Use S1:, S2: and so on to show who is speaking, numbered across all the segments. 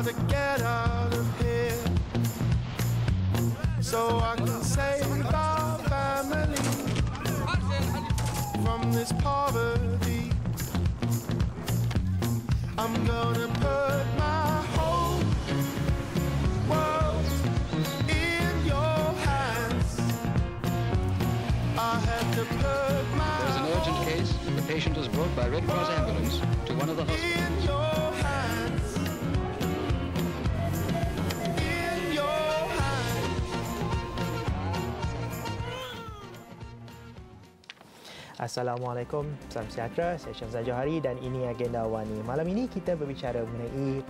S1: gotta get out of here so I can save our family from this poverty. I'm gonna put my whole world in your hands. I had to put my
S2: There is an urgent case. The patient is brought by Red Cross ambulance to one of the hospitals.
S1: in your hands. In your hands.
S3: Assalamualaikum, salam sejahtera. Saya Syamzal Johari dan ini agenda AWANI. Malam ini kita berbicara mengenai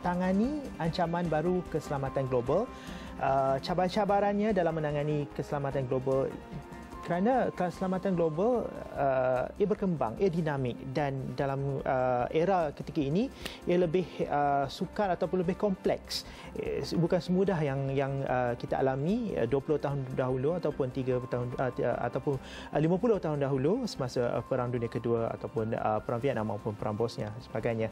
S3: tangani ancaman baru keselamatan global. Cabaran-cabarannya dalam menangani keselamatan global kerana keselamatan global ia berkembang, ia dinamik dan dalam era ketika ini ia lebih sukar ataupun lebih kompleks. Bukan semudah yang kita alami 20 tahun dahulu ataupun 30 tahun ataupun 50 tahun dahulu semasa Perang Dunia Kedua ataupun Perang Vietnam maupun Perang Bosnia dan sebagainya.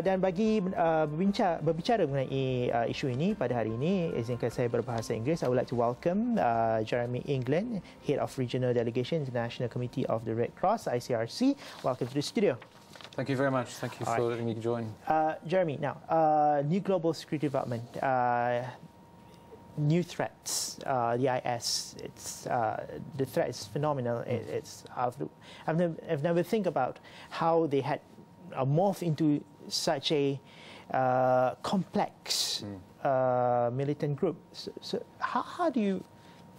S3: Dan bagi berbicara mengenai isu ini pada hari ini, izinkan saya berbahasa Inggeris. I would like to welcome Jeremy England, Head of Regional Delegation, International Committee of the Red Cross, ICRC. Welcome to the studio.
S4: Thank you very much. Thank you for letting me join.
S3: Jeremy, now, new global security development, new threats, the IS, the threat is phenomenal. I've never think about how they had morphed into such a complex militant group. So how do you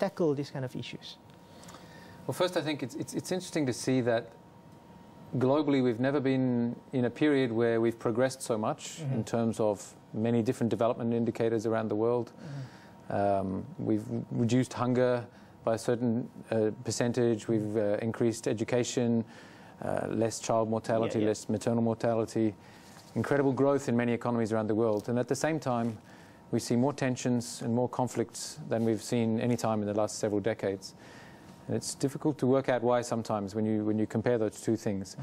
S3: tackle these kind of issues?
S4: Well, first, I think it's interesting to see that globally we've never been in a period where we've progressed so much in terms of many different development indicators around the world. We've reduced hunger by a certain percentage. We've increased education, less child mortality, less maternal mortality, incredible growth in many economies around the world. And at the same time, we see more tensions and more conflicts than we've seen any time in the last several decades. And it's difficult to work out why sometimes when you compare those two things.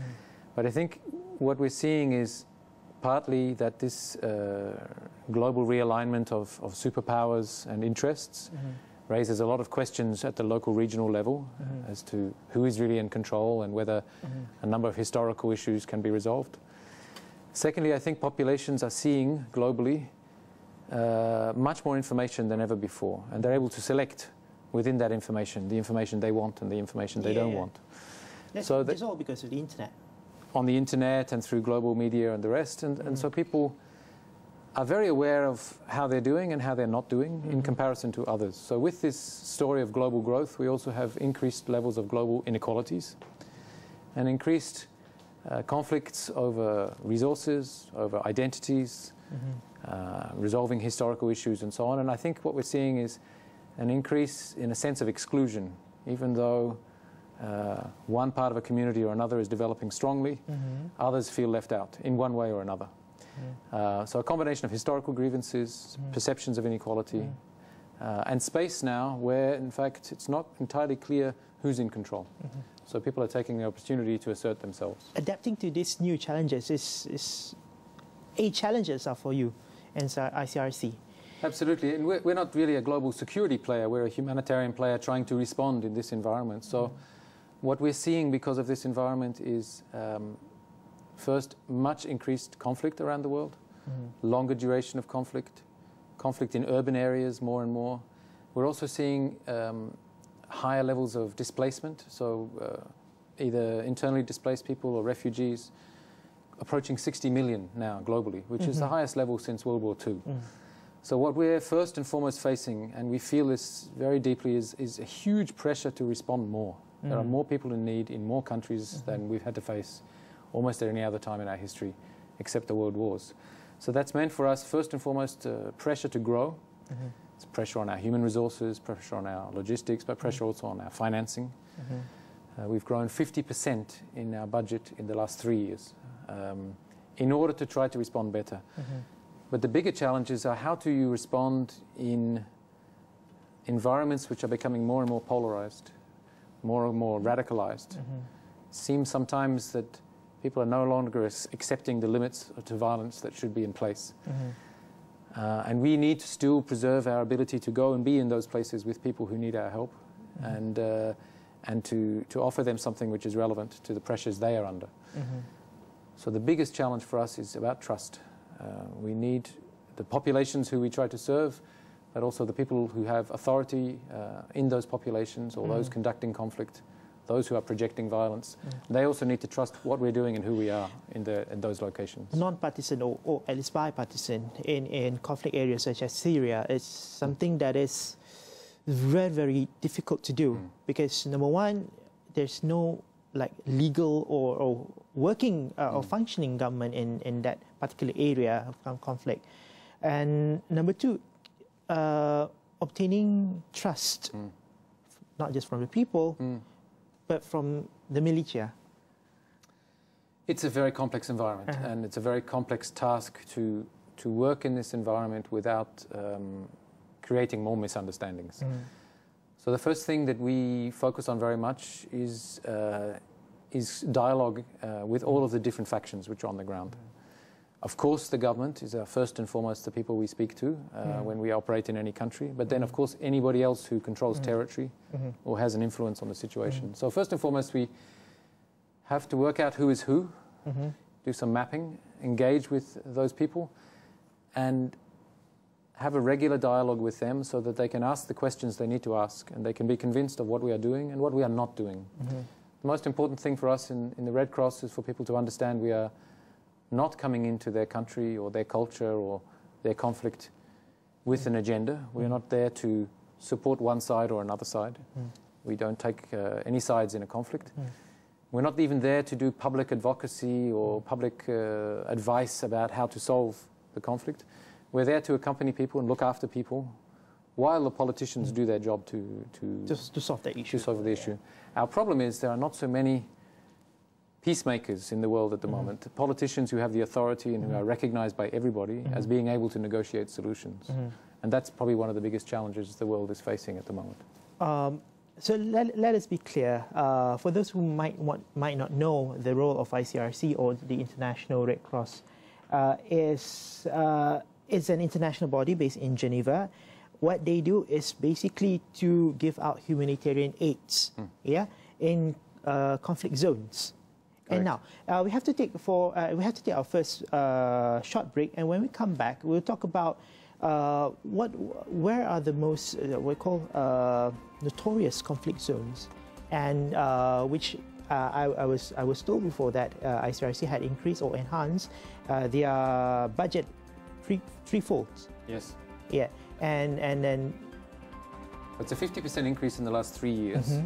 S4: But I think what we're seeing is partly that this global realignment of superpowers and interests raises a lot of questions at the local regional level as to who is really in control and whether a number of historical issues can be resolved. Secondly, I think populations are seeing globally much more information than ever before, and they're able to select within that information, the information they want and the information they don't want.
S3: So that's all because of the internet.
S4: On the internet and through global media and the rest, and so people are very aware of how they're doing and how they're not doing in comparison to others. So with this story of global growth, we also have increased levels of global inequalities and increased conflicts over resources, over identities, resolving historical issues and so on. And I think what we're seeing is an increase in a sense of exclusion, even though one part of a community or another is developing strongly, others feel left out in one way or another. So a combination of historical grievances, perceptions of inequality, and space now where, in fact, it's not entirely clear who's in control. So people are taking the opportunity to assert themselves.
S3: Adapting to these new challenges is challenges are for you and ICRC.
S4: Absolutely, and we're not really a global security player, we're a humanitarian player trying to respond in this environment. So what we're seeing because of this environment is, first, much increased conflict around the world, longer duration of conflict, conflict in urban areas more and more. We're also seeing higher levels of displacement, so either internally displaced people or refugees, approaching 60 million now globally, which is the highest level since World War II. So what we're first and foremost facing, and we feel this very deeply, is a huge pressure to respond more. There are more people in need in more countries than we've had to face almost at any other time in our history, except the world wars. So that's meant for us, first and foremost, pressure to grow. It's pressure on our human resources, pressure on our logistics, but pressure also on our financing. We've grown 50% in our budget in the last 3 years in order to try to respond better. But the bigger challenges are how do you respond in environments which are becoming more and more polarized, more and more radicalized. It seems sometimes that People are no longer accepting the limits to violence that should be in place. And we need to still preserve our ability to go and be in those places with people who need our help, and to offer them something which is relevant to the pressures they are under. So the biggest challenge for us is about trust. We need the populations who we try to serve, but also the people who have authority in those populations, or those conducting conflict, those who are projecting violence. They also need to trust what we're doing and who we are in those locations.
S3: Non-partisan or at least bipartisan in conflict areas such as Syria is something that is very, very difficult to do, because number one, there's no like legal or working or functioning government in that particular area of conflict. And number two, obtaining trust, not just from the people, but from the militia.
S4: It's a very complex environment, and it's a very complex task to work in this environment without creating more misunderstandings. So the first thing that we focus on very much is dialogue with all of the different factions which are on the ground. Of course, the government is first and foremost the people we speak to when we operate in any country, but then of course anybody else who controls territory or has an influence on the situation. So first and foremost, we have to work out who is who, do some mapping, engage with those people, and have a regular dialogue with them so that they can ask the questions they need to ask, and they can be convinced of what we are doing and what we are not doing. The most important thing for us in the Red Cross is for people to understand we are not coming into their country or their culture or their conflict with an agenda. We are not there to support one side or another side. We don't take any sides in a conflict. We're not even there to do public advocacy or public advice about how to solve the conflict. We're there to accompany people and look after people while the politicians do their job to
S3: solve the issue.
S4: To solve the issue. Our problem is there are not so many peacemakers in the world at the moment, politicians who have the authority and who are recognized by everybody as being able to negotiate solutions. And that's probably one of the biggest challenges the world is facing at the moment.
S3: So let us be clear. For those who might not know, the role of ICRC or the International Red Cross is an international body based in Geneva. What they do is basically to give out humanitarian aids, in conflict zones. And now we have to take our first short break, and when we come back, we'll talk about where are the most what we call notorious conflict zones, and which I was told before that ICRC had increased or enhanced their budget threefold.
S4: Yes.
S3: Yeah, and then
S4: it's a 50% increase in the last 3 years.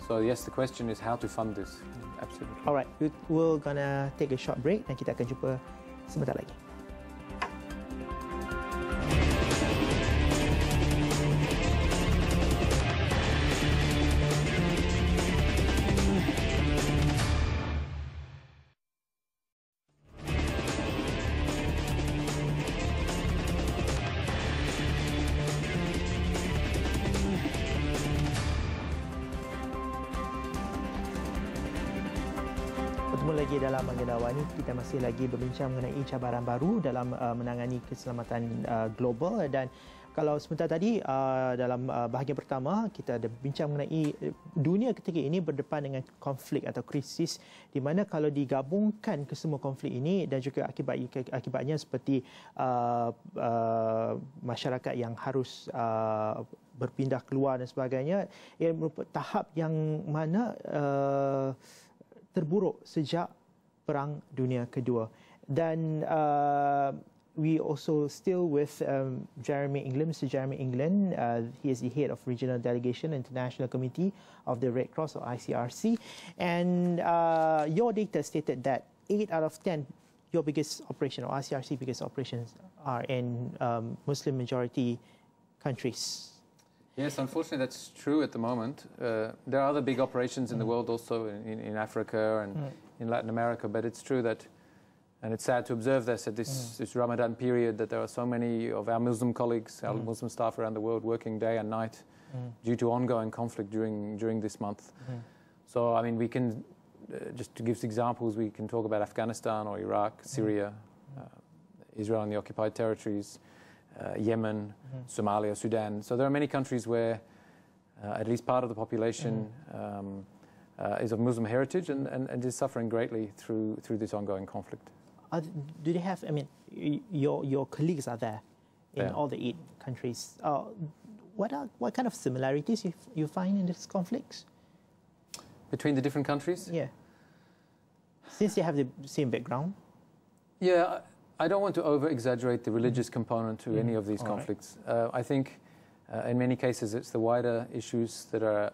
S4: So yes, the question is how to fund this. Absolutely.
S3: Alright, we're gonna take a short break dan kita akan jumpa sebentar lagi. Bertemu lagi dalam agenda AWANI, kita masih lagi berbincang mengenai cabaran baru dalam menangani keselamatan global. Dan kalau sebentar tadi dalam bahagian pertama kita ada bincang mengenai dunia ketika ini berdepan dengan konflik atau krisis, di mana kalau digabungkan kesemua konflik ini dan juga akibatnya seperti masyarakat yang harus berpindah keluar dan sebagainya, ia merupakan tahap yang mana terburuk sejak Perang Dunia Kedua. Dan we also still with Mr. Jeremy England. He is the head of Regional Delegation International Committee of the Red Cross or ICRC. And your data stated that 8 out of 10 your biggest operation or ICRC biggest operations are in Muslim majority countries.
S4: Yes, unfortunately that's true at the moment. There are other big operations in the world also in Africa and in Latin America, but it's true that, and it's sad to observe this at this Ramadan period, that there are so many of our Muslim colleagues, our Muslim staff around the world working day and night due to ongoing conflict during this month. So, I mean, we can just to give examples, we can talk about Afghanistan or Iraq, Syria, Israel and the occupied territories, Yemen, Somalia, Sudan. So there are many countries where at least part of the population is of Muslim heritage and is suffering greatly through this ongoing conflict.
S3: Do they have, I mean, your colleagues are there in
S4: Yeah.
S3: all the 8 countries. What kind of similarities you find in these conflicts?
S4: Between the different countries?
S3: Yeah. Since they have the same background?
S4: Yeah, I don't want to over-exaggerate the religious component to any of these conflicts. I think in many cases it's the wider issues that are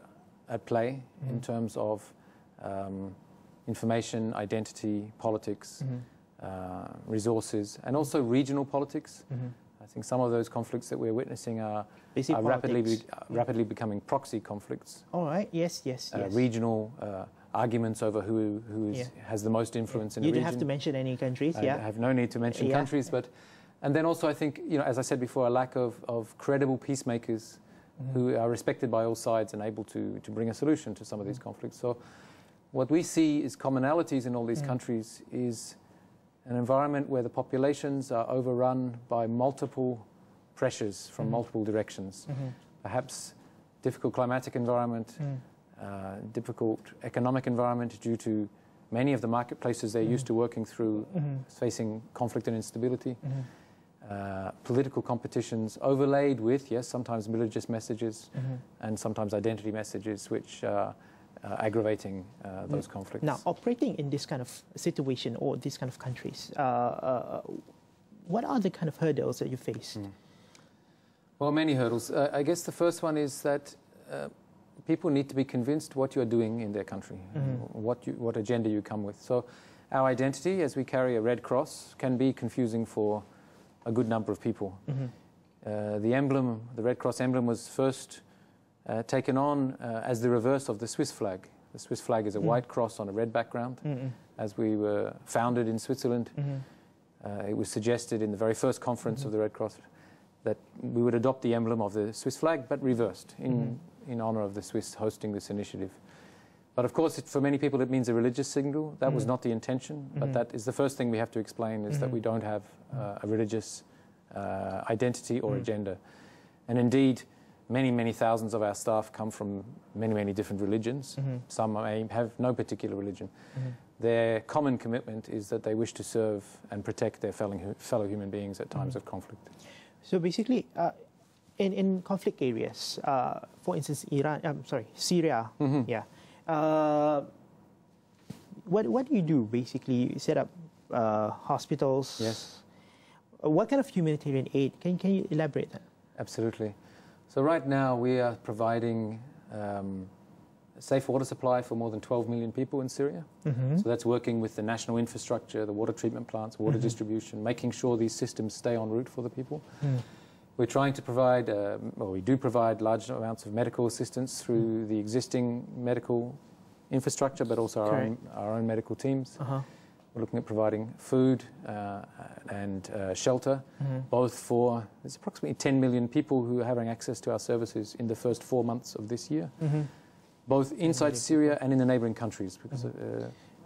S4: at play in terms of information, identity, politics, resources, and also regional politics. I think some of those conflicts that we're witnessing are rapidly becoming proxy conflicts.
S3: All right, yes.
S4: Regional arguments over who has the most influence in the region.
S3: You don't have to mention any countries,
S4: I have no need to mention countries, and then also I think, as I said before, a lack of credible peacemakers who are respected by all sides and able to bring a solution to some of these conflicts. So what we see is commonalities in all these countries is an environment where the populations are overrun by multiple pressures from multiple directions. Perhaps difficult climatic environment, difficult economic environment due to many of the marketplaces they're used to working through facing conflict and instability. Political competitions overlaid with, yes, sometimes religious messages and sometimes identity messages, which are aggravating those conflicts.
S3: Now, operating in this kind of situation or these kind of countries, what are the kind of hurdles that you face?
S4: Well, many hurdles. I guess the first one is that people need to be convinced what you're doing in their country, what agenda you come with. So our identity, as we carry a red cross, can be confusing for a good number of people. The emblem, the Red Cross emblem, was first taken on as the reverse of the Swiss flag. The Swiss flag is a white cross on a red background. As we were founded in Switzerland, it was suggested in the very first conference of the Red Cross that we would adopt the emblem of the Swiss flag, but reversed in honor of the Swiss hosting this initiative. But of course, for many people, it means a religious signal. That was not the intention, but that is the first thing we have to explain, is that we don't have a religious identity or agenda. And indeed, many thousands of our staff come from many different religions. Some have no particular religion. Their common commitment is that they wish to serve and protect their fellow human beings at times of conflict.
S3: So basically, in conflict areas, for instance, Syria, what do you do basically? You set up hospitals.
S4: Yes.
S3: What kind of humanitarian aid? Can you elaborate that?
S4: Absolutely. So right now we are providing safe water supply for more than 12 million people in Syria. So that's working with the national infrastructure, the water treatment plants, water distribution, making sure these systems stay en route for the people. We're trying to provide, we do provide large amounts of medical assistance through the existing medical infrastructure, but also our own medical teams. We're looking at providing food and shelter, both for, there's approximately 10 million people who are having access to our services in the first 4 months of this year, both inside Syria and in the neighboring countries, because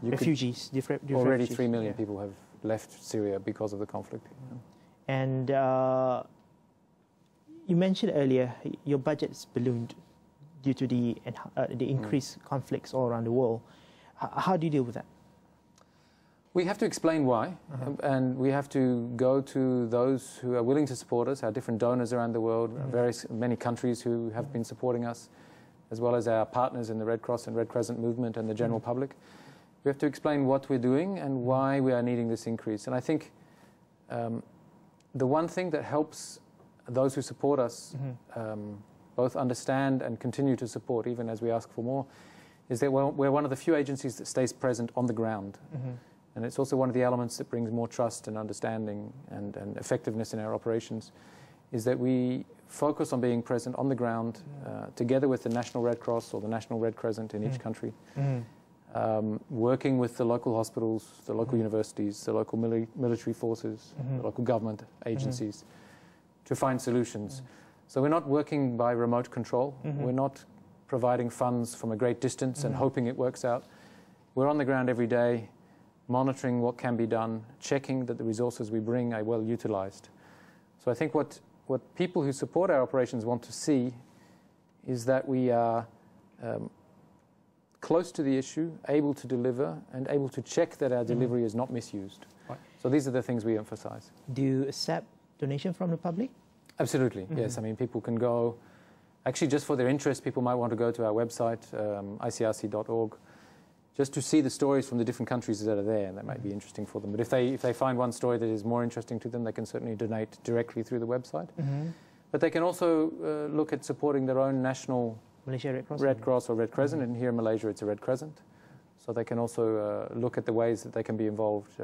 S3: refugees, different
S4: already
S3: refugees.
S4: 3 million people have left Syria because of the conflict.
S3: And you mentioned earlier your budget's ballooned due to the increased conflicts all around the world. How do you deal with that?
S4: We have to explain why, and we have to go to those who are willing to support us, our different donors around the world, many countries who have been supporting us, as well as our partners in the Red Cross and Red Crescent movement and the general public. We have to explain what we're doing and why we are needing this increase. And I think the one thing that helps those who support us both understand and continue to support, even as we ask for more, is that we're one of the few agencies that stays present on the ground. And it's also one of the elements that brings more trust and understanding and effectiveness in our operations, is that we focus on being present on the ground together with the National Red Cross or the National Red Crescent in each country, working with the local hospitals, the local universities, the local military forces, the local government agencies, to find solutions. So we're not working by remote control. We're not providing funds from a great distance and hoping it works out. we're on the ground every day, monitoring what can be done, checking that the resources we bring are well utilized. So I think what people who support our operations want to see is that we are close to the issue, able to deliver, and able to check that our delivery is not misused.
S3: Right.
S4: So these are the things we emphasize.
S3: Do you accept donation from the public?
S4: Absolutely, yes. I mean, people can go, actually just for their interest, people might want to go to our website, icrc.org, just to see the stories from the different countries that are there, and that might be interesting for them. But if they find one story that is more interesting to them, they can certainly donate directly through the website. But they can also look at supporting their own national
S3: Malaysia Red Cross?
S4: Red Cross or Red Crescent, and here in Malaysia it's a Red Crescent. So they can also look at the ways that they can be involved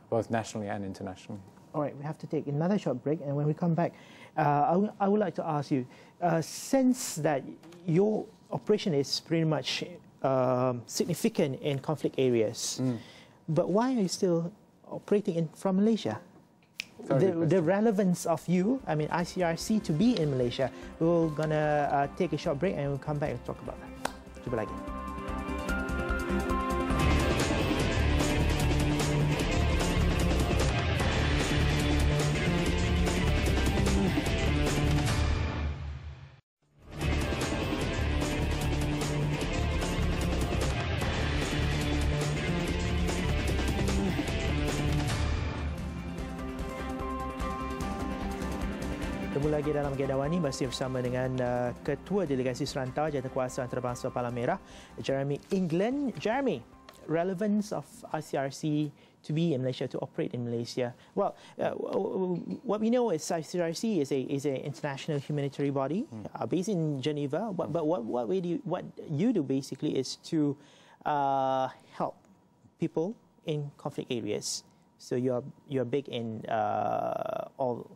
S4: both nationally and internationally.
S3: All right, we have to take another short break, and when we come back, I would like to ask you, since that your operation is pretty much significant in conflict areas, but why are you still operating from Malaysia? The relevance of you, I mean ICRC, to be in Malaysia. We're gonna take a short break and we'll come back and talk about that. Jumpa lagi. Ketemu lagi dalam Agenda AWANI, masih bersama dengan Ketua Delegasi Serantau Jawatankuasa Antarabangsa Palang Merah, Jeremy England. Jeremy, relevance of ICRC to be in Malaysia, to operate in Malaysia. Well, what we know is ICRC is an international humanitarian body based in Geneva. But what you do basically is to help people in conflict areas. So you're big in all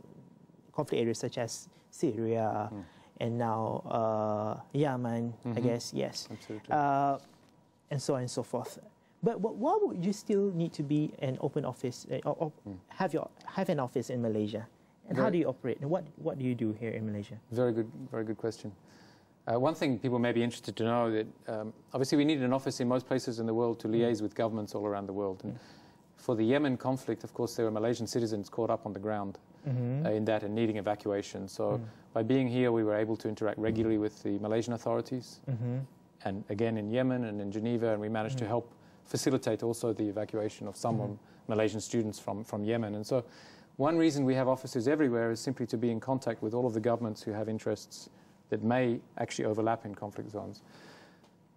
S3: conflict areas such as Syria and now Yemen, I guess, yes.
S4: Absolutely.
S3: And so on and so forth. But why would you still need to be an open office, or have an office in Malaysia? And how do you operate? And what do you do here in Malaysia?
S4: Very good question. One thing people may be interested to know that obviously we need an office in most places in the world to liaise with governments all around the world. And for the Yemen conflict, of course, there were Malaysian citizens caught up on the ground in that and needing evacuation. So by being here, we were able to interact regularly with the Malaysian authorities, and again in Yemen and in Geneva, and we managed to help facilitate also the evacuation of some Malaysian students from Yemen. And so one reason we have offices everywhere is simply to be in contact with all of the governments who have interests that may actually overlap in conflict zones.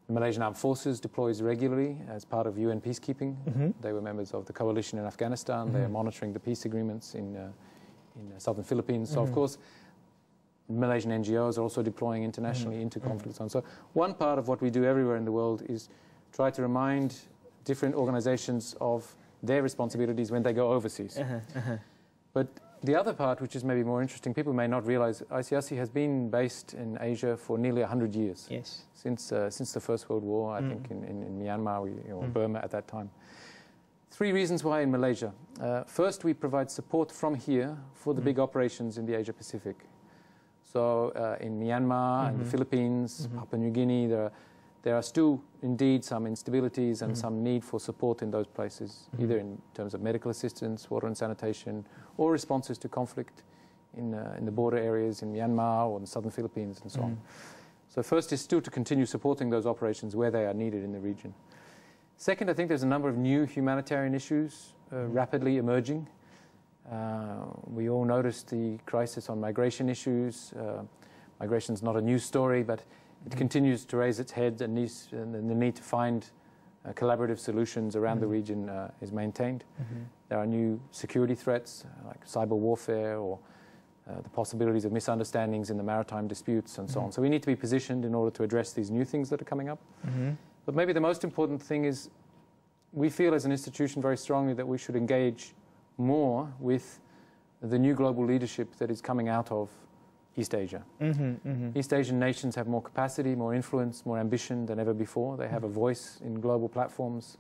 S4: The Malaysian Armed Forces deploys regularly as part of UN peacekeeping. They were members of the coalition in Afghanistan. They are monitoring the peace agreements in southern Philippines. So, of course, Malaysian NGOs are also deploying internationally into conflict zones. So one part of what we do everywhere in the world is try to remind different organizations of their responsibilities when they go overseas. But the other part, which is maybe more interesting, people may not realize, ICRC has been based in Asia for nearly 100 years.
S3: Yes.
S4: Since the First World War, I think in Myanmar, or Burma at that time. 3 reasons why in Malaysia. First, we provide support from here for the big operations in the Asia Pacific. So in Myanmar and the Philippines, Papua New Guinea, there are still indeed some instabilities and some need for support in those places, either in terms of medical assistance, water and sanitation, or responses to conflict in the border areas in Myanmar or in the southern Philippines and so on. So first is still to continue supporting those operations where they are needed in the region. Second, I think there's a number of new humanitarian issues rapidly emerging. We all noticed the crisis on migration issues. Migration's not a new story, but it continues to raise its head, and the need to find collaborative solutions around the region is maintained. There are new security threats like cyber warfare or the possibilities of misunderstandings in the maritime disputes and so on. So we need to be positioned in order to address these new things that are coming up. But maybe the most important thing is we feel as an institution very strongly that we should engage more with the new global leadership that is coming out of East Asia. East Asian nations have more capacity, more influence, more ambition than ever before. They have a voice in global platforms.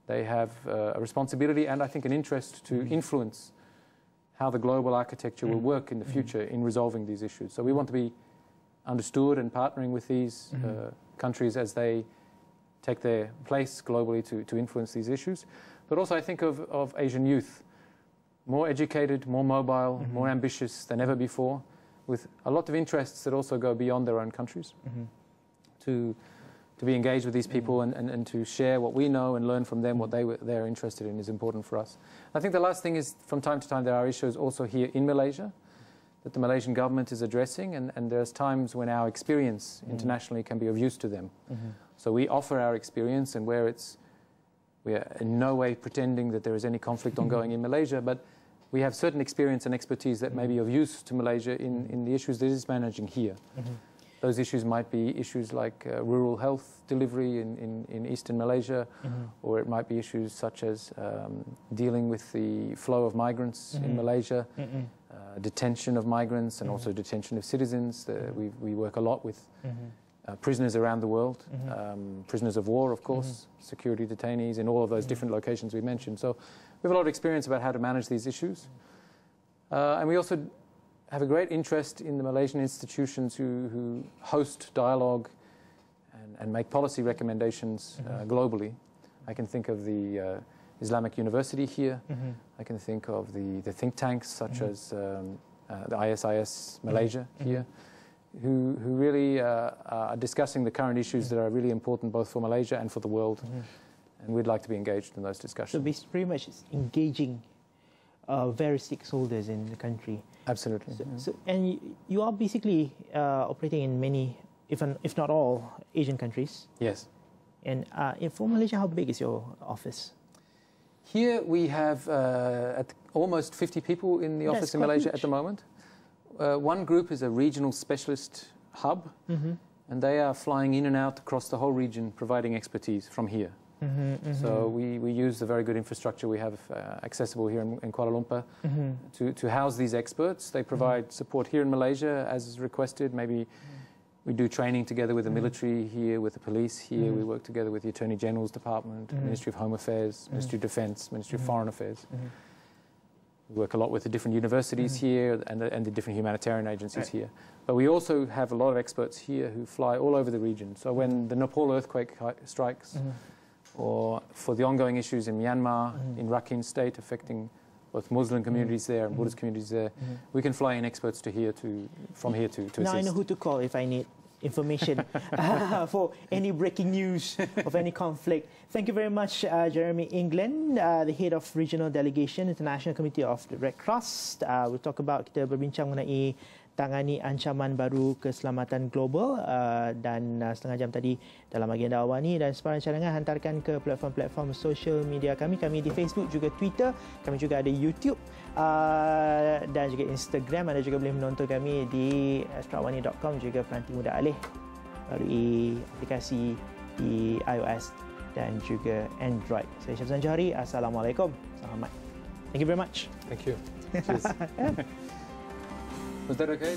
S4: They have a responsibility and I think an interest to influence how the global architecture will work in the future in resolving these issues. So we want to be understood and partnering with these countries as they take their place globally to influence these issues. But also I think of Asian youth, more educated, more mobile, more ambitious than ever before, with a lot of interests that also go beyond their own countries, to be engaged with these people and to share what we know and learn from them what they're interested in is important for us. I think the last thing is, from time to time, there are issues also here in Malaysia that the Malaysian government is addressing, and there's times when our experience internationally can be of use to them. So we offer our experience, and where we are in no way pretending that there is any conflict ongoing in Malaysia, but we have certain experience and expertise that may be of use to Malaysia in the issues that it is managing here. Those issues might be issues like rural health delivery in eastern Malaysia, or it might be issues such as dealing with the flow of migrants in Malaysia, detention of migrants, and also detention of citizens. We work a lot with prisoners around the world, prisoners of war, of course, security detainees in all of those different locations we mentioned. So we have a lot of experience about how to manage these issues. And we also have a great interest in the Malaysian institutions who host dialogue and make policy recommendations globally. I can think of the Islamic University here. I can think of the think tanks such as the ISIS Malaysia here, who really are discussing the current issues that are really important both for Malaysia and for the world. And we'd like to be engaged in those discussions.
S3: So it's pretty much engaging various stakeholders in the country.
S4: Absolutely.
S3: And you are basically operating in many, if not all, Asian countries.
S4: Yes.
S3: And for Malaysia, how big is your office?
S4: Here we have almost 50 people in the office in Malaysia at the moment. One group is a regional specialist hub, and they are flying in and out across the whole region, providing expertise from here. So we use the very good infrastructure we have accessible here in Kuala Lumpur to house these experts. They provide support here in Malaysia as is requested. Maybe we do training together with the military here, with the police here. We work together with the Attorney General's Department, Ministry of Home Affairs, Ministry of Defence, Ministry of Foreign Affairs. We work a lot with the different universities here and the different humanitarian agencies here. But we also have a lot of experts here who fly all over the region. So when the Nepal earthquake strikes, or for the ongoing issues in Myanmar, in Rakhine State, affecting both Muslim communities there and Buddhist communities there, we can fly in experts from here to assist.
S3: Now I know who to call if I need information for any breaking news of any conflict. Thank you very much, Jeremy England, the head of Regional Delegation, International Committee of the Red Cross. We'll talk about, kita berbincang mengenai Tangani ancaman baru keselamatan global dan setengah jam tadi dalam agenda AWANI, dan sebarang cadangan hantarkan ke platform-platform social media kami di Facebook, juga Twitter, kami juga ada YouTube dan juga Instagram. Anda juga boleh menonton kami di astrawani.com, juga Peranti Muda Alih melalui aplikasi di iOS dan juga Android. Saya Syafzan Johari, Assalamualaikum, selamat. Thank you very much.
S4: Thank you. Cheers. Was that okay?